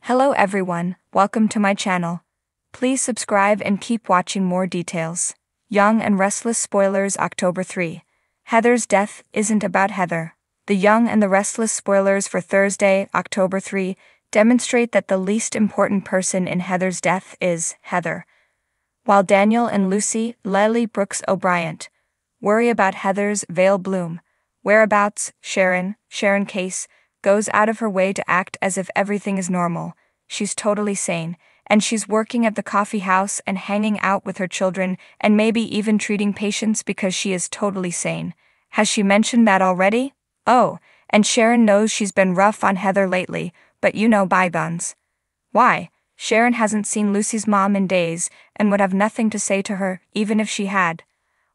Hello everyone, welcome to my channel. Please subscribe and keep watching more details. Young and Restless spoilers October 3. Heather's death isn't about Heather. The Young and the Restless spoilers for Thursday, October 3, demonstrate that the least important person in Heather's death is Heather. While Daniel and Lucy, Lily Brooks O'Brien, worry about Heather's veil bloom, whereabouts, Sharon Case, goes out of her way to act as if everything is normal. She's totally sane, and she's working at the coffee house and hanging out with her children and maybe even treating patients because she is totally sane. Has she mentioned that already? Oh, and Sharon knows she's been rough on Heather lately, but you know bygones. Why? Sharon hasn't seen Lucy's mom in days and would have nothing to say to her even if she had.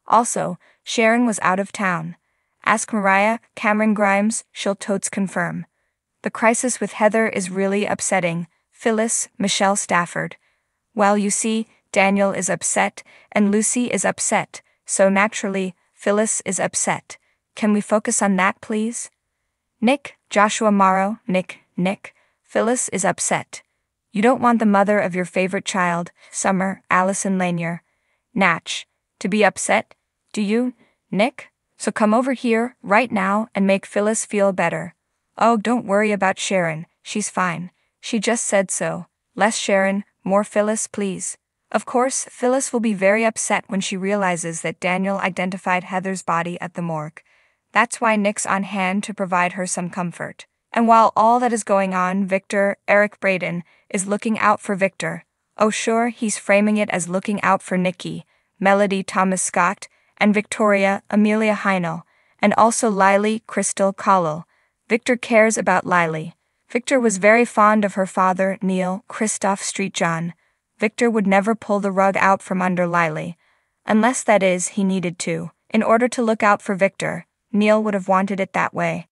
Also, Sharon was out of town. Ask Mariah, Cameron Grimes, she'll totes confirm. The crisis with Heather is really upsetting. Phyllis, Michelle Stafford. Well, you see, Daniel is upset, and Lucy is upset, so naturally, Phyllis is upset. Can we focus on that, please? Nick, Joshua Morrow, Nick, Phyllis is upset. You don't want the mother of your favorite child, Summer, Allison Lanier, Natch, to be upset, do you, Nick? So come over here, right now, and make Phyllis feel better. Oh, don't worry about Sharon, she's fine. She just said so. Less Sharon, more Phyllis, please. Of course, Phyllis will be very upset when she realizes that Daniel identified Heather's body at the morgue. That's why Nick's on hand to provide her some comfort. And while all that is going on, Victor, Eric Braden, is looking out for Victor. Oh sure, he's framing it as looking out for Nikki, Melody Thomas Scott, and Victoria, Amelia Heinel, and also Lily, Crystal Collel. Victor cares about Lily. Victor was very fond of her father, Neil Christoph Street John. Victor would never pull the rug out from under Lily. Unless that is, he needed to. In order to look out for Victor, Neil would have wanted it that way.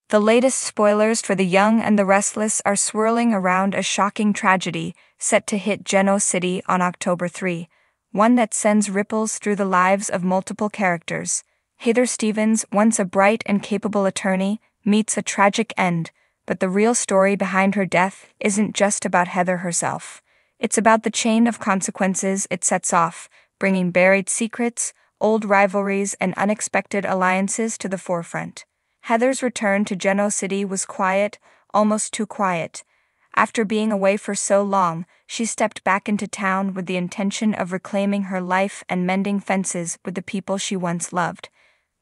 The latest spoilers for The Young and the Restless are swirling around a shocking tragedy set to hit Genoa City on October 3, one that sends ripples through the lives of multiple characters. Heather Stevens, once a bright and capable attorney, meets a tragic end, but the real story behind her death isn't just about Heather herself. It's about the chain of consequences it sets off, bringing buried secrets, old rivalries, and unexpected alliances to the forefront. Heather's return to Genoa City was quiet, almost too quiet. After being away for so long, she stepped back into town with the intention of reclaiming her life and mending fences with the people she once loved.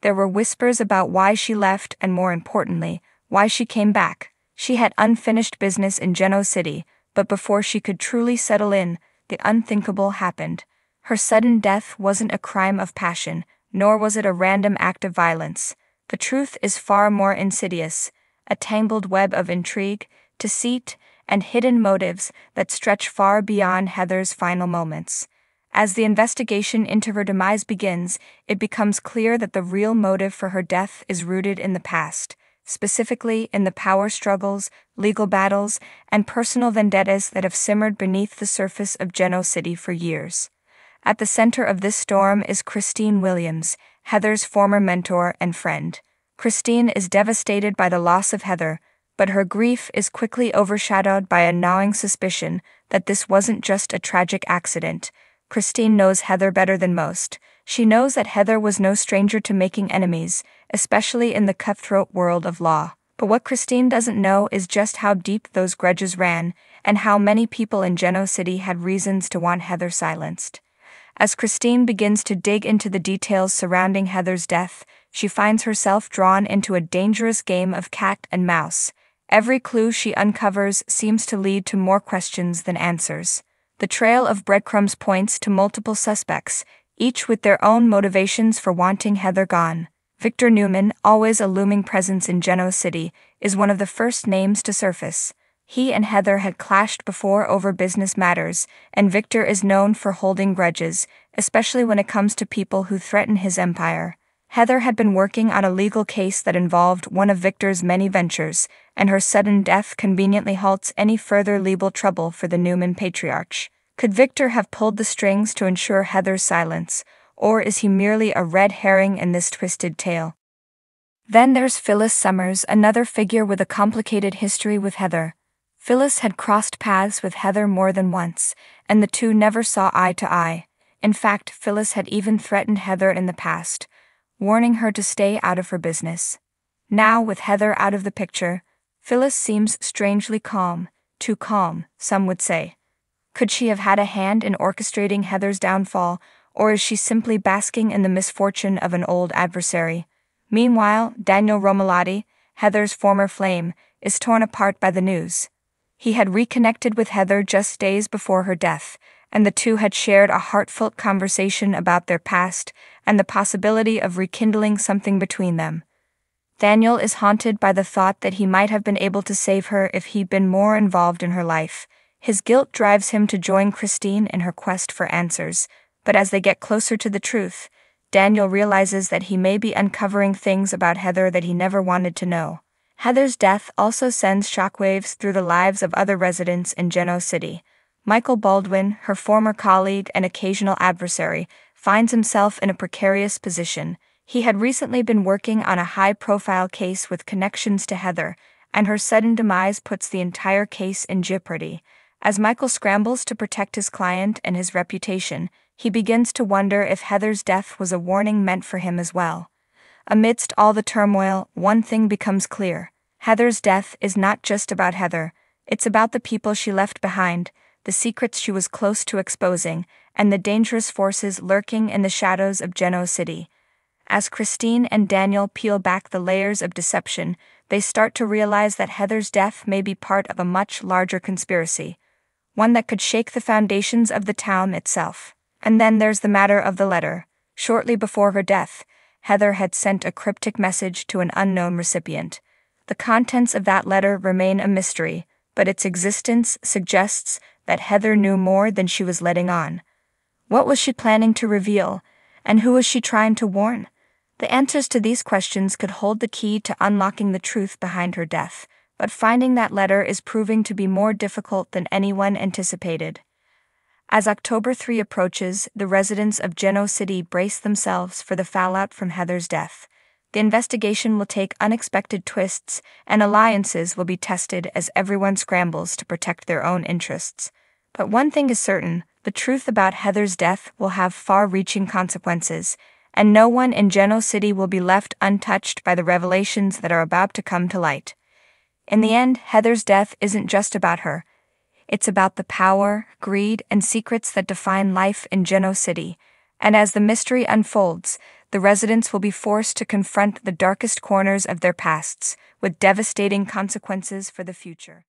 There were whispers about why she left and, more importantly, why she came back. She had unfinished business in Genoa City, but before she could truly settle in, the unthinkable happened. Her sudden death wasn't a crime of passion, nor was it a random act of violence. The truth is far more insidious, a tangled web of intrigue, deceit, and hidden motives that stretch far beyond Heather's final moments. As the investigation into her demise begins, it becomes clear that the real motive for her death is rooted in the past, specifically in the power struggles, legal battles, and personal vendettas that have simmered beneath the surface of Genoa City for years. At the center of this storm is Christine Williams, Heather's former mentor and friend. Christine is devastated by the loss of Heather, but her grief is quickly overshadowed by a gnawing suspicion that this wasn't just a tragic accident. Christine knows Heather better than most. She knows that Heather was no stranger to making enemies, especially in the cutthroat world of law. But what Christine doesn't know is just how deep those grudges ran, and how many people in Genoa City had reasons to want Heather silenced. As Christine begins to dig into the details surrounding Heather's death, she finds herself drawn into a dangerous game of cat and mouse. Every clue she uncovers seems to lead to more questions than answers. The trail of breadcrumbs points to multiple suspects, each with their own motivations for wanting Heather gone. Victor Newman, always a looming presence in Genoa City, is one of the first names to surface. He and Heather had clashed before over business matters, and Victor is known for holding grudges, especially when it comes to people who threaten his empire. Heather had been working on a legal case that involved one of Victor's many ventures, and her sudden death conveniently halts any further legal trouble for the Newman patriarch. Could Victor have pulled the strings to ensure Heather's silence, or is he merely a red herring in this twisted tale? Then there's Phyllis Summers, another figure with a complicated history with Heather. Phyllis had crossed paths with Heather more than once, and the two never saw eye to eye. In fact, Phyllis had even threatened Heather in the past, warning her to stay out of her business. Now, with Heather out of the picture, Phyllis seems strangely calm, too calm, some would say. Could she have had a hand in orchestrating Heather's downfall, or is she simply basking in the misfortune of an old adversary? Meanwhile, Daniel Romalotti, Heather's former flame, is torn apart by the news. He had reconnected with Heather just days before her death, and the two had shared a heartfelt conversation about their past and the possibility of rekindling something between them. Daniel is haunted by the thought that he might have been able to save her if he'd been more involved in her life. His guilt drives him to join Christine in her quest for answers, but as they get closer to the truth, Daniel realizes that he may be uncovering things about Heather that he never wanted to know. Heather's death also sends shockwaves through the lives of other residents in Genoa City. Michael Baldwin, her former colleague and occasional adversary, finds himself in a precarious position. He had recently been working on a high-profile case with connections to Heather, and her sudden demise puts the entire case in jeopardy. As Michael scrambles to protect his client and his reputation, he begins to wonder if Heather's death was a warning meant for him as well. Amidst all the turmoil, one thing becomes clear. Heather's death is not just about Heather, it's about the people she left behind, the secrets she was close to exposing, and the dangerous forces lurking in the shadows of Genoa City. As Christine and Daniel peel back the layers of deception, they start to realize that Heather's death may be part of a much larger conspiracy, one that could shake the foundations of the town itself. And then there's the matter of the letter. Shortly before her death, Heather had sent a cryptic message to an unknown recipient. The contents of that letter remain a mystery, but its existence suggests that Heather knew more than she was letting on. What was she planning to reveal, and who was she trying to warn? The answers to these questions could hold the key to unlocking the truth behind her death, but finding that letter is proving to be more difficult than anyone anticipated. As October 3 approaches, the residents of Genoa City brace themselves for the fallout from Heather's death. The investigation will take unexpected twists, and alliances will be tested as everyone scrambles to protect their own interests. But one thing is certain, the truth about Heather's death will have far-reaching consequences, and no one in Genoa City will be left untouched by the revelations that are about to come to light. In the end, Heather's death isn't just about her. It's about the power, greed, and secrets that define life in Genoa City, and as the mystery unfolds, the residents will be forced to confront the darkest corners of their pasts, with devastating consequences for the future.